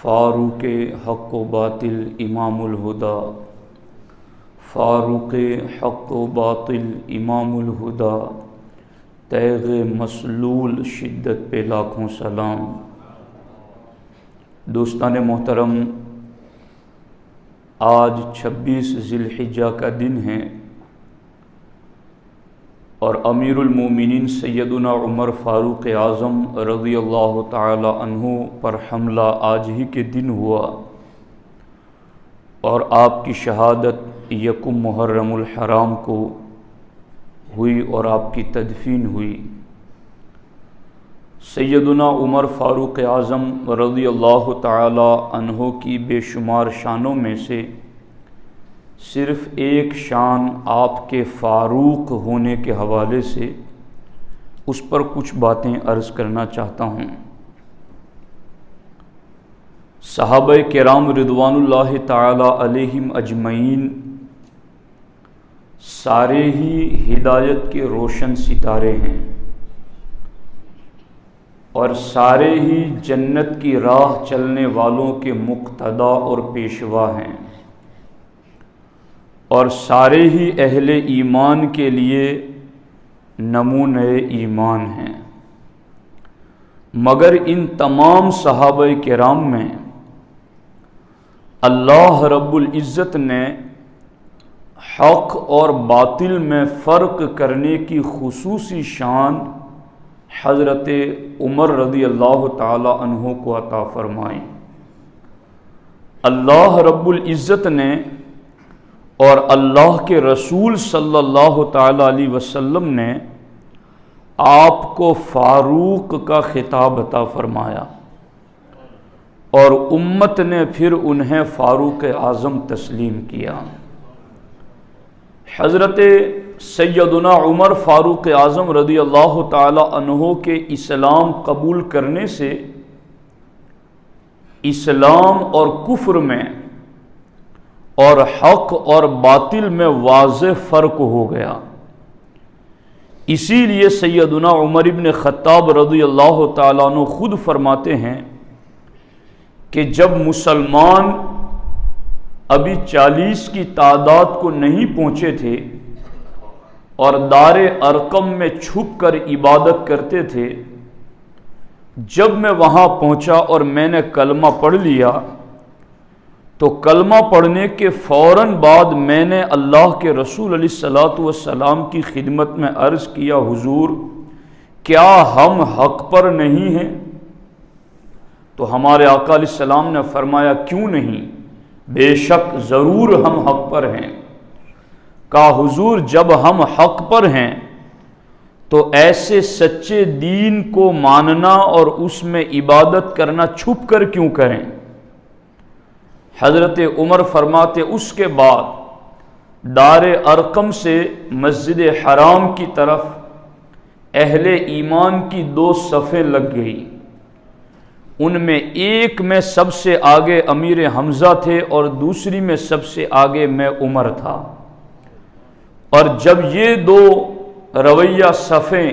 فاروق حق و باطل امام الہدا، فاروق حق و باطل امام الہدا، تیغ مسلول شدت پہ لاکھوں سلام۔ دوستان محترم، آج 26 ذی الحجہ کا دن ہے اور امیر المومنین سیدنا عمر فاروق اعظم رضی اللہ تعالی عنہ پر حملہ آج ہی کے دن ہوا اور آپ کی شہادت یکم محرم الحرام کو ہوئی اور آپ کی تدفین ہوئی۔ سیدنا عمر فاروق اعظم رضی اللہ تعالی عنہ کی بے شمار شانوں میں سے صرف ایک شان آپ کے فاروق ہونے کے حوالے سے اس پر کچھ باتیں عرض کرنا چاہتا ہوں۔ صحابہ کرام رضوان اللہ تعالی علیہم اجمعین سارے ہی ہدایت کے روشن ستارے ہیں اور سارے ہی جنت کی راہ چلنے والوں کے مقتدا اور پیشوا ہیں اور سارے ہی اہل ایمان کے لیے نمونۂ ایمان ہیں، مگر ان تمام صحابہ کرام میں اللہ رب العزت نے حق اور باطل میں فرق کرنے کی خصوصی شان حضرت عمر رضی اللہ تعالی عنہ کو عطا فرمائی۔ اللہ رب العزت نے اور اللہ کے رسول صلی اللہ تعالی علیہ وسلم نے آپ کو فاروق کا خطاب عطا فرمایا اور امت نے پھر انہیں فاروق اعظم تسلیم کیا۔ حضرت سیدنا عمر فاروق اعظم رضی اللہ تعالی عنہ کے اسلام قبول کرنے سے اسلام اور کفر میں اور حق اور باطل میں واضح فرق ہو گیا۔ اسی لیے سیدنا عمر ابن خطاب رضی اللہ تعالیٰ عنہ خود فرماتے ہیں کہ جب مسلمان ابھی 40 کی تعداد کو نہیں پہنچے تھے اور دار ارقم میں چھپ کر عبادت کرتے تھے، جب میں وہاں پہنچا اور میں نے کلمہ پڑھ لیا تو کلمہ پڑھنے کے فوراً بعد میں نے اللہ کے رسول علیہ الصلوۃ والسلام کی خدمت میں عرض کیا، حضور کیا ہم حق پر نہیں ہیں؟ تو ہمارے آقا علیہ السلام نے فرمایا، کیوں نہیں، بے شک ضرور ہم حق پر ہیں۔ کہا، حضور جب ہم حق پر ہیں تو ایسے سچے دین کو ماننا اور اس میں عبادت کرنا چھپ کر کیوں کریں؟ حضرت عمر فرماتے اس کے بعد دار ارقم سے مسجد حرام کی طرف اہل ایمان کی 2 صفیں لگ گئی، ان میں ایک میں سب سے آگے امیر حمزہ تھے اور دوسری میں سب سے آگے میں عمر تھا، اور جب یہ 2 رویہ صفیں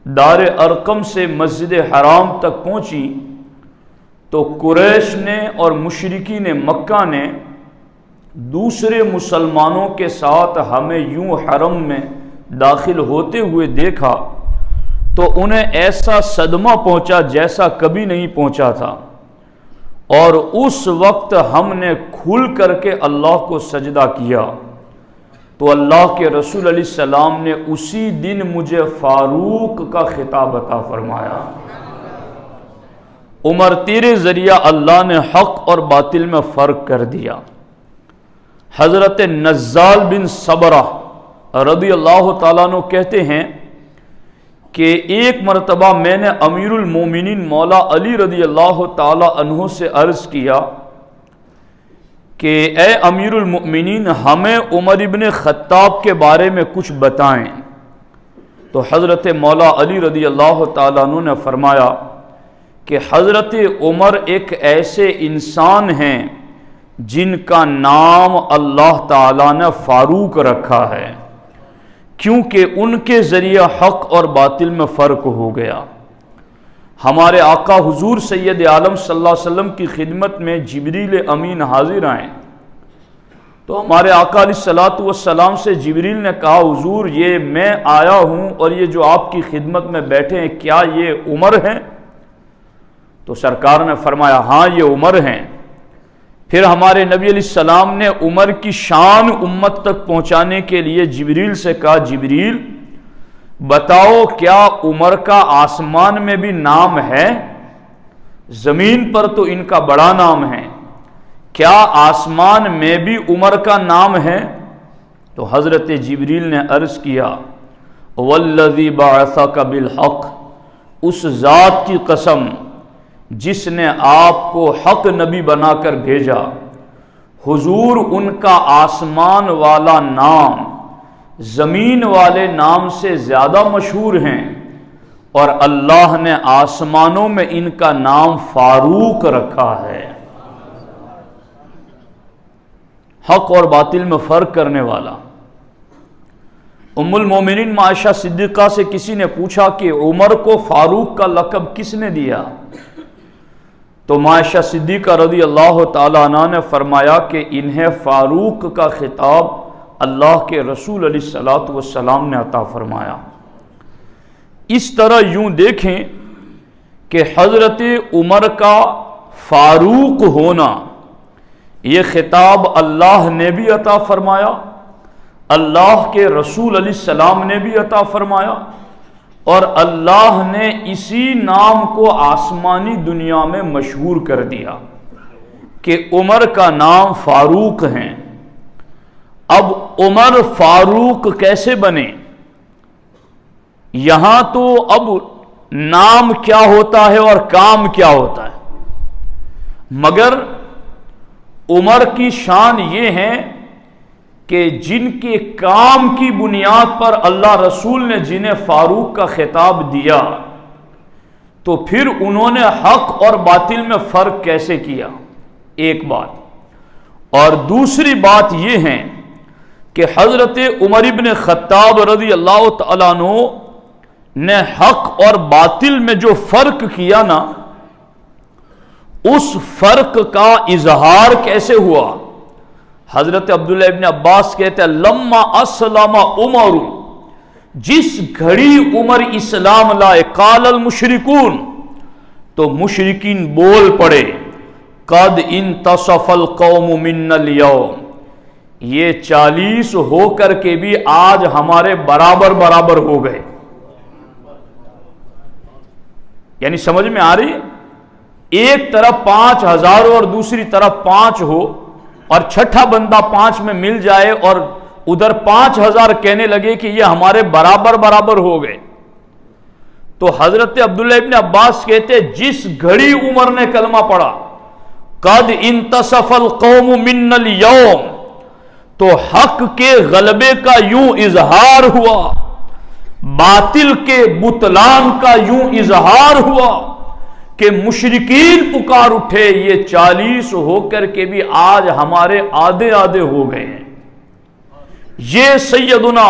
دار ارقم سے مسجد حرام تک پہنچی تو قریش نے اور مشرکین مکہ نے دوسرے مسلمانوں کے ساتھ ہمیں یوں حرم میں داخل ہوتے ہوئے دیکھا تو انہیں ایسا صدمہ پہنچا جیسا کبھی نہیں پہنچا تھا، اور اس وقت ہم نے کھل کر کے اللہ کو سجدہ کیا تو اللہ کے رسول علیہ السلام نے اسی دن مجھے فاروق کا خطاب عطا فرمایا۔ عمر تیرے ذریعہ اللہ نے حق اور باطل میں فرق کر دیا۔ حضرت نزال بن صبرہ رضی اللہ تعالیٰ عنہ کہتے ہیں کہ ایک مرتبہ میں نے امیر المومنین مولا علی رضی اللہ تعالیٰ عنہ سے عرض کیا کہ اے امیر المؤمنین، ہمیں عمر ابن خطاب کے بارے میں کچھ بتائیں۔ تو حضرت مولا علی رضی اللہ تعالیٰ عنہ نے فرمایا کہ حضرت عمر ایک ایسے انسان ہیں جن کا نام اللہ تعالیٰ نے فاروق رکھا ہے، کیونکہ ان کے ذریعہ حق اور باطل میں فرق ہو گیا۔ ہمارے آقا حضور سید عالم صلی اللہ علیہ وسلم کی خدمت میں جبریل امین حاضر آئیں تو ہمارے آقا علیہ الصلوۃ والسلام سے جبریل نے کہا حضور یہ میں آیا ہوں اور یہ جو آپ کی خدمت میں بیٹھے ہیں کیا یہ عمر ہیں؟ تو سرکار نے فرمایا ہاں یہ عمر ہیں۔ پھر ہمارے نبی علیہ السلام نے عمر کی شان امت تک پہنچانے کے لیے جبریل سے کہا جبریل بتاؤ کیا عمر کا آسمان میں بھی نام ہے؟ زمین پر تو ان کا بڑا نام ہے، کیا آسمان میں بھی عمر کا نام ہے؟ تو حضرت جبریل نے عرض کیا والذی بعثک بالحق، اس ذات کی قسم جس نے آپ کو حق نبی بنا کر بھیجا، حضور ان کا آسمان والا نام زمین والے نام سے زیادہ مشہور ہیں، اور اللہ نے آسمانوں میں ان کا نام فاروق رکھا ہے، حق اور باطل میں فرق کرنے والا۔ ام المومنین عائشہ صدیقہ سے کسی نے پوچھا کہ عمر کو فاروق کا لقب کس نے دیا؟ تو عائشہ صدیقہ رضی اللہ تعالی عنہ نے فرمایا کہ انہیں فاروق کا خطاب اللہ کے رسول علیہ الصلوۃ والسلام نے عطا فرمایا۔ اس طرح یوں دیکھیں کہ حضرت عمر کا فاروق ہونا یہ خطاب اللہ نے بھی عطا فرمایا، اللہ کے رسول علیہ السلام نے بھی عطا فرمایا، اور اللہ نے اسی نام کو آسمانی دنیا میں مشہور کر دیا کہ عمر کا نام فاروق ہیں۔ اب عمر فاروق کیسے بنے؟ یہاں تو اب نام کیا ہوتا ہے اور کام کیا ہوتا ہے، مگر عمر کی شان یہ ہے کہ جن کے کام کی بنیاد پر اللہ رسول نے جنہیں فاروق کا خطاب دیا تو پھر انہوں نے حق اور باطل میں فرق کیسے کیا، ایک بات۔ اور دوسری بات یہ ہے کہ حضرت عمر ابن خطاب رضی اللہ تعالیٰ عنہ نے حق اور باطل میں جو فرق کیا نا، اس فرق کا اظہار کیسے ہوا؟ حضرت عبداللہ ابن عباس کہتے ہیں لما اسلم عمر، جس گھڑی عمر اسلام لائے، قال المشرکون، تو مشرکین بول پڑے قد انتصف القوم منا اليوم، یہ 40 ہو کر کے بھی آج ہمارے برابر ہو گئے۔ یعنی سمجھ میں آ رہی ہے؟ ایک طرف 5000 اور دوسری طرف 5 ہو، اور چھٹا بندہ 5 میں مل جائے اور ادھر 5000 کہنے لگے کہ یہ ہمارے برابر ہو گئے، تو حضرت عبداللہ ابن عباس کہتے جس گھڑی عمر نے کلمہ پڑھا قد انتصف القوم من اليوم، تو حق کے غلبے کا یوں اظہار ہوا، باطل کے بطلان کا یوں اظہار ہوا کہ مشرکین پکار اٹھے یہ 40 ہو کر کے بھی آج ہمارے آدھے ہو گئے ہیں۔ یہ سیدنا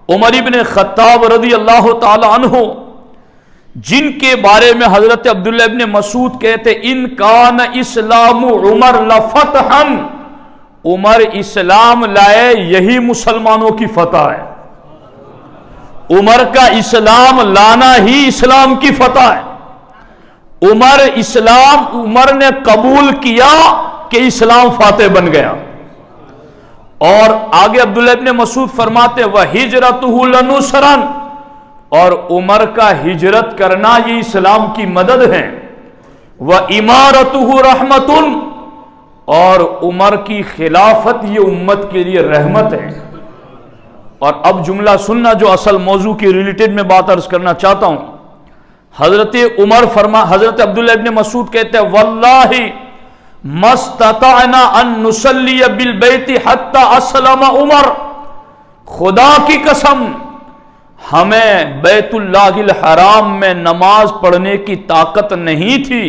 عمر ابن خطاب رضی اللہ تعالی عنہ، جن کے بارے میں حضرت عبداللہ ابن مسعود کہتے ان کان اسلام عمر لفتحا، عمر اسلام لائے یہی مسلمانوں کی فتح ہے، عمر کا اسلام لانا ہی اسلام کی فتح ہے۔ عمر نے قبول کیا کہ اسلام فاتح بن گیا۔ اور آگے عبداللہ ابن مسعود فرماتے وَهِجْرَتُهُ لَنُصْرًا، اور عمر کا ہجرت کرنا یہ اسلام کی مدد ہے، وَإِمَارَتُهُ رَحْمَةٌ، اور عمر کی خلافت یہ امت کے لیے رحمت ہے۔ اور اب جملہ سننا جو اصل موضوع کی ریلیٹڈ میں بات عرض کرنا چاہتا ہوں۔ حضرت حضرت عبداللہ ابن مسعود کہتے ہیں واللہ مستطعنا ان نصلی بالبیت حتی اسلم عمر، خدا کی قسم ہمیں بیت اللہ الحرام میں نماز پڑھنے کی طاقت نہیں تھی،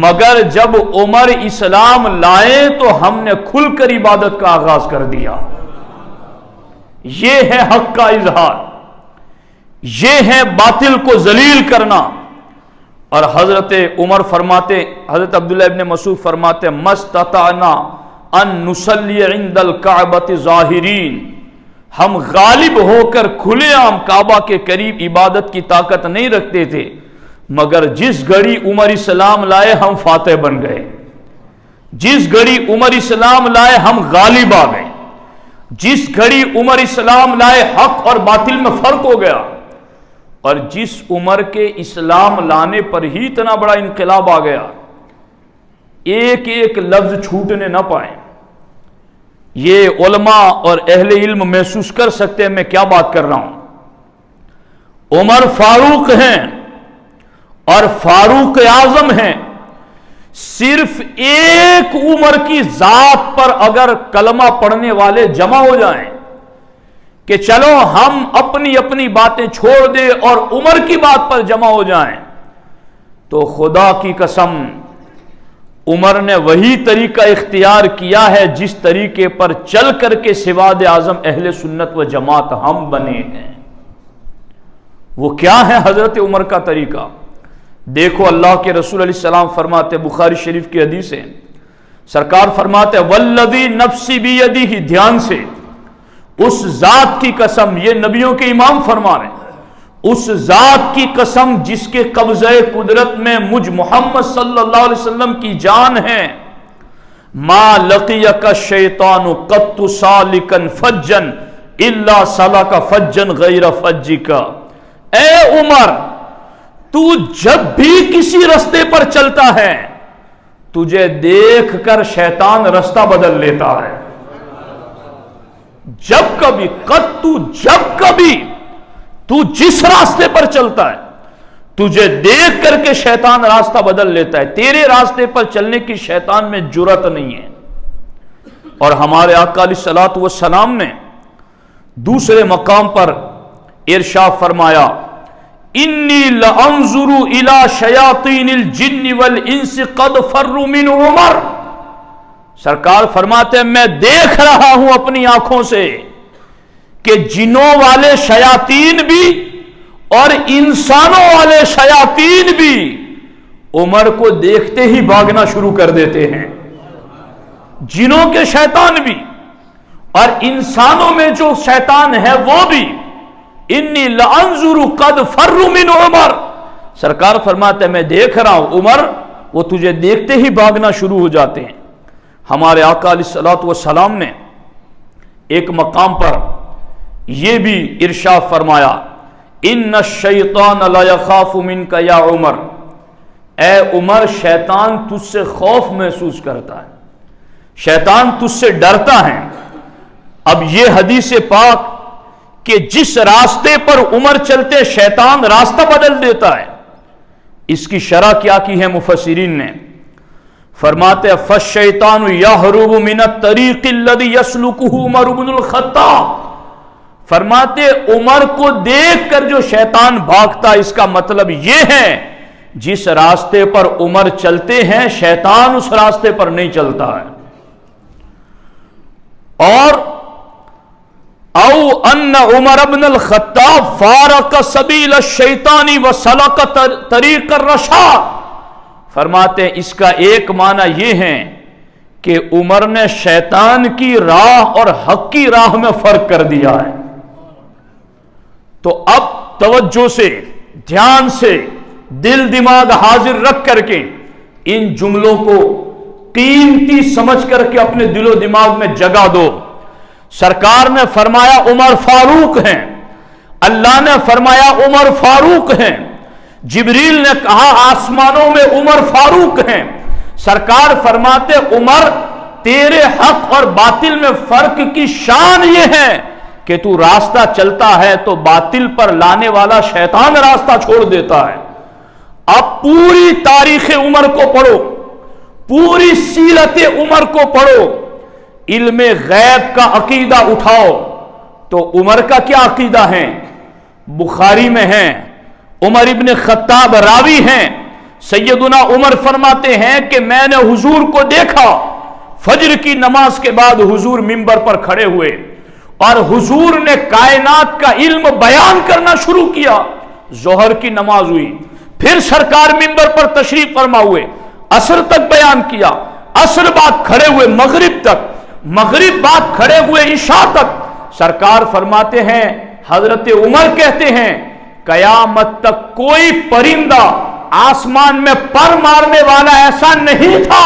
مگر جب عمر اسلام لائے تو ہم نے کھل کر عبادت کا آغاز کر دیا۔ یہ ہے حق کا اظہار، یہ ہے باطل کو ذلیل کرنا، اور حضرت عمر فرماتے، حضرت عبداللہ ابن مسعود فرماتے مستطعنا ان نصلی عند الکعبۃ ظاہرین، ہم غالب ہو کر کھلے عام کعبہ کے قریب عبادت کی طاقت نہیں رکھتے تھے، مگر جس گھڑی عمر اسلام لائے ہم فاتح بن گئے، جس گھڑی عمر اسلام لائے ہم غالب آ گئے، جس گھڑی عمر اسلام لائے حق اور باطل میں فرق ہو گیا، اور جس عمر کے اسلام لانے پر ہی اتنا بڑا انقلاب آ گیا، ایک ایک لفظ چھوٹنے نہ پائیں۔ یہ علماء اور اہل علم محسوس کر سکتے ہیں میں کیا بات کر رہا ہوں۔ عمر فاروق ہیں اور فاروق اعظم ہیں، صرف ایک عمر کی ذات پر اگر کلمہ پڑھنے والے جمع ہو جائیں کہ چلو ہم اپنی اپنی باتیں چھوڑ دیں اور عمر کی بات پر جمع ہو جائیں، تو خدا کی قسم عمر نے وہی طریقہ اختیار کیا ہے جس طریقے پر چل کر کے سواد اعظم اہل سنت و جماعت ہم بنے ہیں۔ وہ کیا ہے حضرت عمر کا طریقہ؟ دیکھو اللہ کے رسول علیہ السلام فرماتے، بخاری شریف کی حدیث ہے، سرکار فرماتے والذی نفسی بیدہ، دھیان سے، اس ذات کی قسم، یہ نبیوں کے امام فرما رہے ہیں، اس ذات کی قسم جس کے قبضہ قدرت میں مجھ محمد صلی اللہ علیہ وسلم کی جان ہے، ما لقیک الشیطان قط سالکا فجا الا سلک فجا غیر فجک۔ اے عمر، تو جب بھی کسی رستے پر چلتا ہے تجھے دیکھ کر شیطان رستہ بدل لیتا ہے، جب کبھی جب کبھی تو جس راستے پر چلتا ہے تجھے دیکھ کر کے شیطان راستہ بدل لیتا ہے، تیرے راستے پر چلنے کی شیطان میں جرأت نہیں ہے۔ اور ہمارے آقا علیہ الصلوۃ والسلام نے دوسرے مقام پر ارشاد فرمایا انی لانظر الی شیاطین الجن والانس قد فروا من عمر، سرکار فرماتے ہیں میں دیکھ رہا ہوں اپنی آنکھوں سے کہ جنوں والے شیاطین بھی اور انسانوں والے شیاطین بھی عمر کو دیکھتے ہی بھاگنا شروع کر دیتے ہیں، جنوں کے شیطان بھی اور انسانوں میں جو شیطان ہے وہ بھی، انی لانظر قد فروا من عمر، سرکار فرماتے ہیں میں دیکھ رہا ہوں عمر، وہ تجھے دیکھتے ہی بھاگنا شروع ہو جاتے ہیں۔ ہمارے آقا علیہ الصلوۃ والسلام نے ایک مقام پر یہ بھی ارشاد فرمایا ان الشیطان لا یخاف منک یا عمر، اے عمر شیطان تجھ سے خوف محسوس کرتا ہے، شیطان تجھ سے ڈرتا ہے۔ اب یہ حدیث پاک کہ جس راستے پر عمر چلتے شیطان راستہ بدل دیتا ہے، اس کی شرح کیا کی ہے مفسرین نے؟ فرماتے فالشیطان یہرب من الطریق الذی یسلکہ عمر بن الخطاب، فرماتے عمر کو دیکھ کر جو شیطان بھاگتا اس کا مطلب یہ ہے جس راستے پر عمر چلتے ہیں شیطان اس راستے پر نہیں چلتا ہے۔ اور او ان عمر بن الخطاب فارق سبیل الشیطان وسلک طریق الرشاد، فرماتے ہیں اس کا ایک معنی یہ ہے کہ عمر نے شیطان کی راہ اور حق کی راہ میں فرق کر دیا ہے۔ تو اب توجہ سے، دھیان سے، دل دماغ حاضر رکھ کر کے ان جملوں کو قیمتی سمجھ کر کے اپنے دل و دماغ میں جگہ دو۔ سرکار نے فرمایا عمر فاروق ہیں، اللہ نے فرمایا عمر فاروق ہیں، جبریل نے کہا آسمانوں میں عمر فاروق ہیں، سرکار فرماتے عمر تیرے حق اور باطل میں فرق کی شان یہ ہے کہ تو راستہ چلتا ہے تو باطل پر لانے والا شیطان راستہ چھوڑ دیتا ہے۔ اب پوری تاریخ عمر کو پڑھو، پوری سیرت عمر کو پڑھو، علم غیب کا عقیدہ اٹھاؤ تو عمر کا کیا عقیدہ ہے؟ بخاری میں ہے، عمر ابن خطاب راوی ہیں، سیدنا عمر فرماتے ہیں کہ میں نے حضور کو دیکھا، فجر کی نماز کے بعد حضور منبر پر کھڑے ہوئے اور حضور نے کائنات کا علم بیان کرنا شروع کیا، ظہر کی نماز ہوئی، پھر سرکار منبر پر تشریف فرما ہوئے، عصر تک بیان کیا، عصر بعد کھڑے ہوئے مغرب تک، مغرب بعد کھڑے ہوئے عشاء تک۔ سرکار فرماتے ہیں، حضرت عمر کہتے ہیں قیامت تک کوئی پرندہ آسمان میں پر مارنے والا ایسا نہیں تھا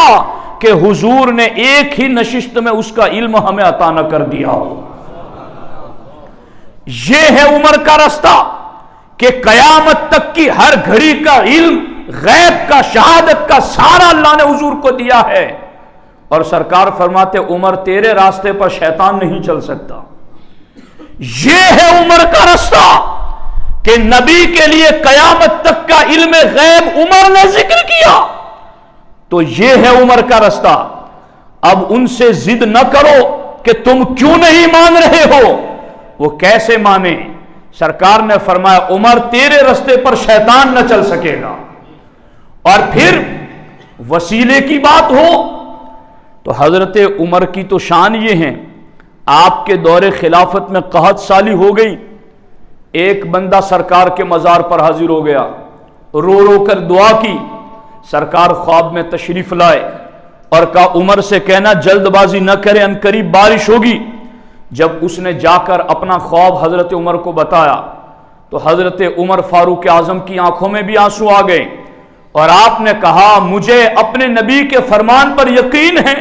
کہ حضور نے ایک ہی نشست میں اس کا علم ہمیں عطا نہ کر دیا ہو۔ یہ ہے عمر کا رستہ کہ قیامت تک کی ہر گھڑی کا علم، غیب کا، شہادت کا سارا اللہ نے حضور کو دیا ہے۔ اور سرکار فرماتے عمر تیرے راستے پر شیطان نہیں چل سکتا۔ یہ ہے عمر کا رستہ کہ نبی کے لیے قیامت تک کا علم غیب عمر نے ذکر کیا، تو یہ ہے عمر کا رستہ۔ اب ان سے ضد نہ کرو کہ تم کیوں نہیں مان رہے ہو، وہ کیسے مانے؟ سرکار نے فرمایا عمر تیرے رستے پر شیطان نہ چل سکے گا۔ اور پھر وسیلے کی بات ہو تو حضرت عمر کی تو شان یہ ہے، آپ کے دور خلافت میں قحط سالی ہو گئی، ایک بندہ سرکار کے مزار پر حاضر ہو گیا، رو رو کر دعا کی، سرکار خواب میں تشریف لائے اور کہا عمر سے کہنا جلد بازی نہ کرے، ان قریب بارش ہوگی۔ جب اس نے جا کر اپنا خواب حضرت عمر کو بتایا تو حضرت عمر فاروق اعظم کی آنکھوں میں بھی آنسو آ گئے، اور آپ نے کہا مجھے اپنے نبی کے فرمان پر یقین ہے،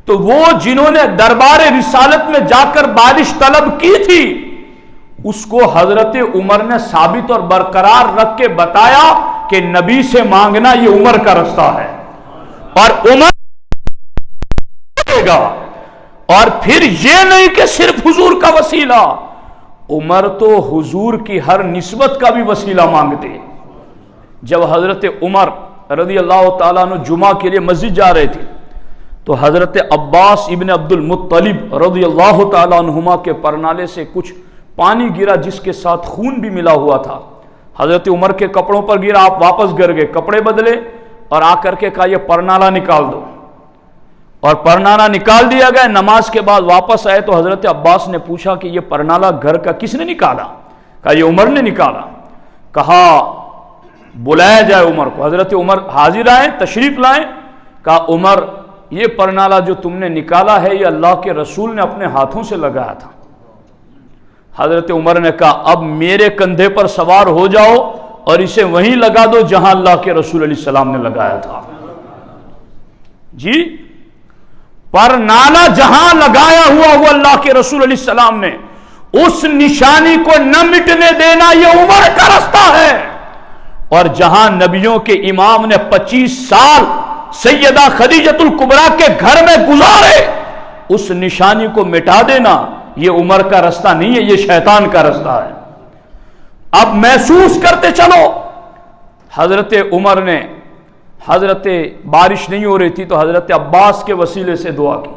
تو وہ جنہوں نے دربار رسالت میں جا کر بارش طلب کی تھی اس کو حضرت عمر نے ثابت اور برقرار رکھ کے بتایا کہ نبی سے مانگنا یہ عمر کا رستہ ہے، اور عمر گا۔ اور پھر یہ نہیں کہ صرف حضور کا وسیلہ، عمر تو حضور کی ہر نسبت کا بھی وسیلہ مانگتے۔ جب حضرت عمر رضی اللہ تعالیٰ عنہ جمعہ کے لیے مسجد جا رہے تھے تو حضرت عباس ابن عبد المطلب رضی اللہ تعالیٰ عنہما کے پرنالے سے کچھ پانی گرا جس کے ساتھ خون بھی ملا ہوا تھا، حضرت عمر کے کپڑوں پر گرا، آپ واپس گر گئے، کپڑے بدلے اور آ کر کے کہا یہ پرنالہ نکال دو، اور پرنالہ نکال دیا گیا۔ نماز کے بعد واپس آئے تو حضرت عباس نے پوچھا کہ یہ پرنالہ گھر کا کس نے نکالا؟ کہا یہ عمر نے نکالا۔ کہا بلایا جائے عمر کو۔ حضرت عمر حاضر آئے، تشریف لائیں۔ کہا عمر یہ پرنالہ جو تم نے نکالا ہے یہ اللہ کے رسول نے اپنے ہاتھوں سے لگایا تھا۔ حضرت عمر نے کہا اب میرے کندھے پر سوار ہو جاؤ اور اسے وہیں لگا دو جہاں اللہ کے رسول علیہ السلام نے لگایا تھا۔ جی پرنالہ جہاں لگایا ہوا وہ اللہ کے رسول علیہ السلام نے، اس نشانی کو نہ مٹنے دینا یہ عمر کا رستہ ہے۔ اور جہاں نبیوں کے امام نے 25 سال سیدہ خدیجۃ الکبریٰ کے گھر میں گزارے، اس نشانی کو مٹا دینا یہ عمر کا رستہ نہیں ہے، یہ شیطان کا رستہ ہے۔ اب محسوس کرتے چلو، حضرت عمر نے حضرت بارش نہیں ہو رہی تھی تو حضرت عباس کے وسیلے سے دعا کی،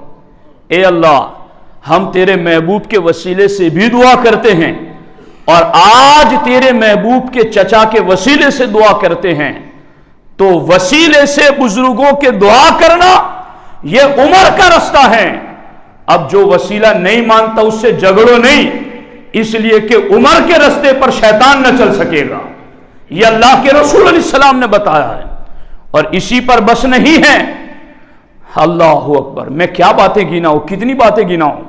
اے اللہ ہم تیرے محبوب کے وسیلے سے بھی دعا کرتے ہیں اور آج تیرے محبوب کے چچا کے وسیلے سے دعا کرتے ہیں، تو وسیلے سے بزرگوں کے دعا کرنا یہ عمر کا رستہ ہے۔ اب جو وسیلہ نہیں مانتا اس سے جھگڑو نہیں، اس لیے کہ عمر کے رستے پر شیطان نہ چل سکے گا، یہ اللہ کے رسول علیہ السلام نے بتایا ہے۔ اور اسی پر بس نہیں ہے، اللہ اکبر، میں کیا باتیں گناؤں، کتنی باتیں گناؤں۔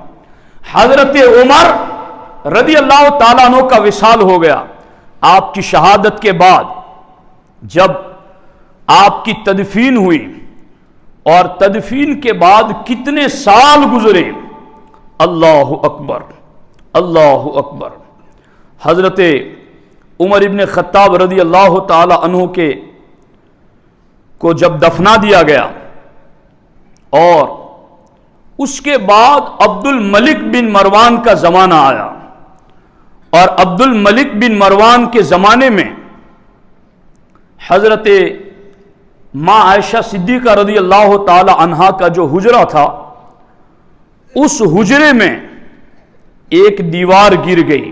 حضرت عمر رضی اللہ تعالیٰ عنہ کا وصال ہو گیا۔ آپ کی شہادت کے بعد جب آپ کی تدفین ہوئی اور تدفین کے بعد کتنے سال گزرے، اللہ اکبر اللہ اکبر۔ حضرت عمر ابن خطاب رضی اللہ تعالی عنہ کو جب دفنا دیا گیا اور اس کے بعد عبد الملک بن مروان کا زمانہ آیا، اور عبد الملک بن مروان کے زمانے میں حضرت ماں عائشہ صدیقہ رضی اللہ تعالی عنہا کا جو حجرہ تھا، اس حجرے میں ایک دیوار گر گئی،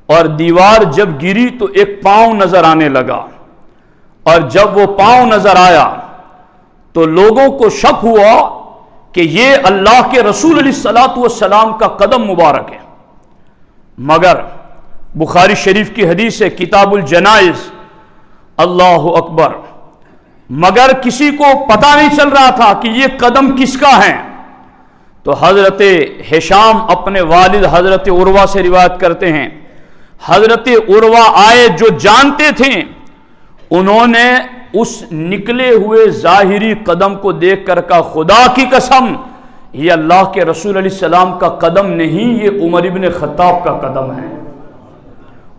اور دیوار جب گری تو ایک پاؤں نظر آنے لگا، اور جب وہ پاؤں نظر آیا تو لوگوں کو شک ہوا کہ یہ اللہ کے رسول علیہ الصلوۃ والسلام کا قدم مبارک ہے، مگر بخاری شریف کی حدیث ہے کتاب الجنائز، اللہ اکبر، مگر کسی کو پتہ نہیں چل رہا تھا کہ یہ قدم کس کا ہے۔ تو حضرت ہشام اپنے والد حضرت عروہ سے روایت کرتے ہیں، حضرت عروہ آئے جو جانتے تھے، انہوں نے اس نکلے ہوئے ظاہری قدم کو دیکھ کر کہا خدا کی قسم یہ اللہ کے رسول علیہ السلام کا قدم نہیں، یہ عمر ابن خطاب کا قدم ہے۔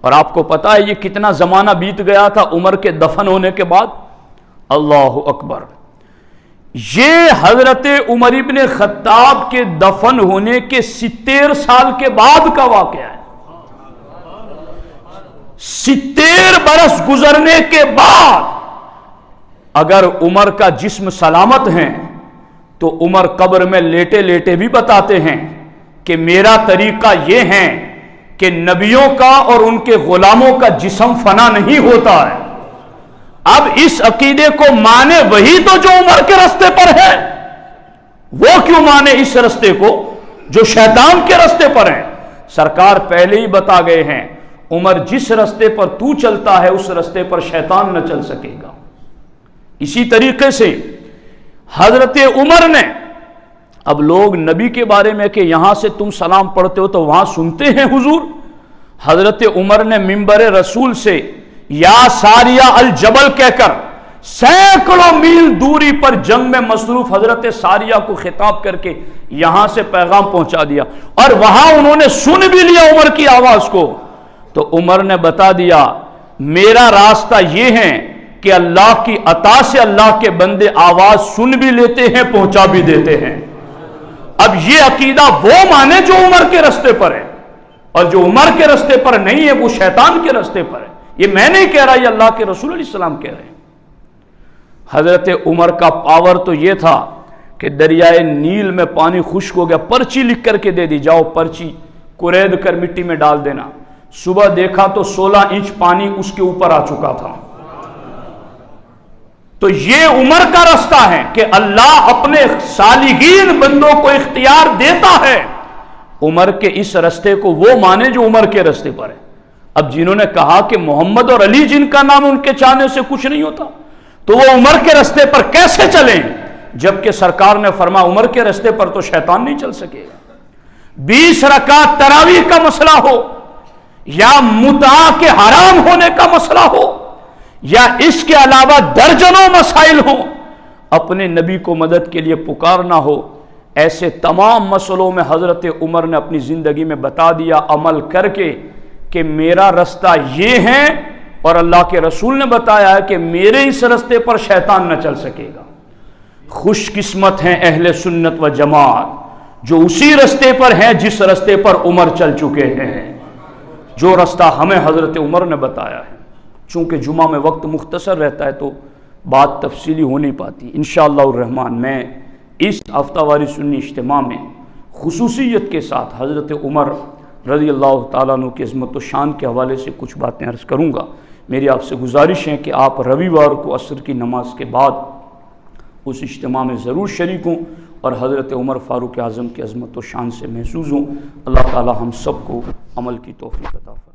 اور آپ کو پتا ہے یہ کتنا زمانہ بیت گیا تھا عمر کے دفن ہونے کے بعد؟ اللہ اکبر، یہ حضرت عمر ابن خطاب کے دفن ہونے کے 70 سال کے بعد کا واقعہ ہے۔ 70 برس گزرنے کے بعد اگر عمر کا جسم سلامت ہے تو عمر قبر میں لیٹے لیٹے بھی بتاتے ہیں کہ میرا طریقہ یہ ہے کہ نبیوں کا اور ان کے غلاموں کا جسم فنا نہیں ہوتا ہے۔ اب اس عقیدے کو مانے وہی تو جو عمر کے رستے پر ہے، وہ کیوں مانے اس رستے کو جو شیطان کے رستے پر ہے؟ سرکار پہلے ہی بتا گئے ہیں عمر جس رستے پر تو چلتا ہے اس رستے پر شیطان نہ چل سکے گا۔ اسی طریقے سے حضرت عمر نے، اب لوگ نبی کے بارے میں کہ یہاں سے تم سلام پڑھتے ہو تو وہاں سنتے ہیں حضور، حضرت عمر نے منبر رسول سے یا ساریہ الجبل کہہ کر سینکڑوں میل دوری پر جنگ میں مصروف حضرت ساریہ کو خطاب کر کے یہاں سے پیغام پہنچا دیا، اور وہاں انہوں نے سن بھی لیا عمر کی آواز کو۔ تو عمر نے بتا دیا میرا راستہ یہ ہے کہ اللہ کی عطا سے اللہ کے بندے آواز سن بھی لیتے ہیں، پہنچا بھی دیتے ہیں۔ اب یہ عقیدہ وہ مانے جو عمر کے رستے پر ہے، اور جو عمر کے رستے پر نہیں ہے وہ شیطان کے رستے پر ہے۔ یہ میں نہیں کہہ رہا، یہ اللہ کے رسول علیہ السلام کہہ رہے ہیں۔ حضرت عمر کا پاور تو یہ تھا کہ دریائے نیل میں پانی خشک ہو گیا، پرچی لکھ کر کے دے دی، جاؤ پرچی کرید کر مٹی میں ڈال دینا۔ صبح دیکھا تو 16 انچ پانی اس کے اوپر آ چکا تھا۔ تو یہ عمر کا رستہ ہے کہ اللہ اپنے صالحین بندوں کو اختیار دیتا ہے۔ عمر کے اس رستے کو وہ مانے جو عمر کے رستے پر ہے۔ اب جنہوں نے کہا کہ محمد اور علی جن کا نام ان کے چاہنے سے کچھ نہیں ہوتا، تو وہ عمر کے رستے پر کیسے چلیں؟ جبکہ سرکار نے فرمایا عمر کے رستے پر تو شیطان نہیں چل سکے گا۔ 20 رکعت تراویح کا مسئلہ ہو، یا متعہ کے حرام ہونے کا مسئلہ ہو، یا اس کے علاوہ درجنوں مسائل ہوں، اپنے نبی کو مدد کے لیے پکارنا ہو، ایسے تمام مسئلوں میں حضرت عمر نے اپنی زندگی میں بتا دیا عمل کر کے کہ میرا رستہ یہ ہے، اور اللہ کے رسول نے بتایا ہے کہ میرے اس رستے پر شیطان نہ چل سکے گا۔ خوش قسمت ہیں اہل سنت و جماعت جو اسی رستے پر ہیں جس رستے پر عمر چل چکے ہیں، جو رستہ ہمیں حضرت عمر نے بتایا ہے۔ چونکہ جمعہ میں وقت مختصر رہتا ہے تو بات تفصیلی ہو نہیں پاتی۔ انشاءاللہ الرحمن میں اس ہفتہ واری سنی اجتماع میں خصوصیت کے ساتھ حضرت عمر رضی اللہ تعالیٰ عنہ کی عظمت و شان کے حوالے سے کچھ باتیں عرض کروں گا۔ میری آپ سے گزارش ہے کہ آپ رویوار کو عصر کی نماز کے بعد اس اجتماع میں ضرور شریک ہوں اور حضرت عمر فاروق اعظم کی عظمت و شان سے محظوظ ہوں۔ اللہ تعالیٰ ہم سب کو عمل کی توفیق عطا فرمائے۔